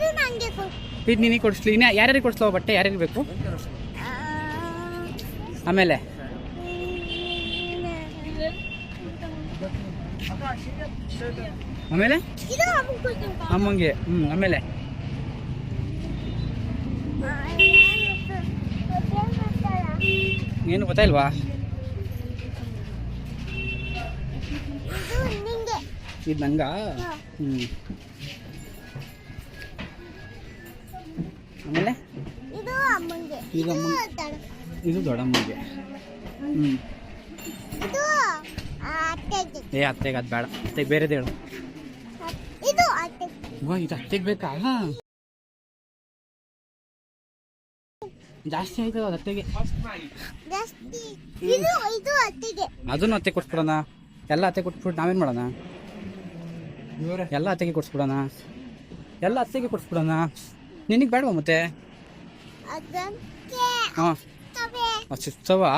ಇದು ನಂಗೆ ಕೊಡು. ಇದು ನಿನಗೆ ಕೊಡಿಸ್ಲಿ. ಇನ್ನು ಯಾರ್ಯಾರಿಗೆ ಕೊಡಿಸ್ಲೋ ಬಟ್ಟೆ? ಯಾರ್ಯಾರಿಗೆ ಬೇಕು? ಆಮೇಲೆ ಆಮೇಲೆ ಇದು ಅಮ್ಮಂಗೆ ಕೊಡು. ಅಮ್ಮಂಗೆ. ಆಮೇಲೆ ಏನು ಗೊತ್ತಾಯಿಲ್ವಾ? ಇದು ನಿಂಗೆ. ಇದು ನಂಗ. ಆಮೇಲೆ ಇದು ಅಮ್ಮಂಗೆ. ಇದು ಅಮ್ಮಂಗೆ. ದೊಡ್ಡ. ಇದು ದೊಡ್ಡಮ್ಮಗೆ. ಇದು ಅತ್ತೆಗೆ. ಅತ್ತೆಗೆ ಅದು ಬೇಡ. ಅತ್ತೆಗೆ ಬೇರೆದು ಹೇಳು. ಇದು ಅತ್ತೆಗೆ. ಇದು ಅತ್ತೆಗೆ ಬೇಕಾ? ಜಾಸ್ತಿ ಆಯ್ತು ಅದು ಅತ್ತೆಗೆ. ಜಾಸ್ತಿ. ಇದು ಅತ್ತೆಗೆ. ಅದನ್ನು ಅತ್ತೆ ಕೊಡ್ಸ್ಬಿಡೋಣ. ಎಲ್ಲ ಅತ್ತೆ ಕೊಟ್ಬಿಟ್ಟು ನಾವೇನು ಮಾಡೋಣ? ಎಲ್ಲ ಅತ್ತೆಗೆ ಕೊಡ್ಸ್ಬಿಡೋಣ. ಎಲ್ಲ ಅತ್ತೆಗೆ ಕೊಡ್ಸ್ಬಿಡೋಣ. ನಿನಗೆ ಬೇಡವಾ ಮತ್ತೆ? ಅದಕ್ಕೆ ಹಾಂ ತವೆ. ಸಿಗ್ತವಾ?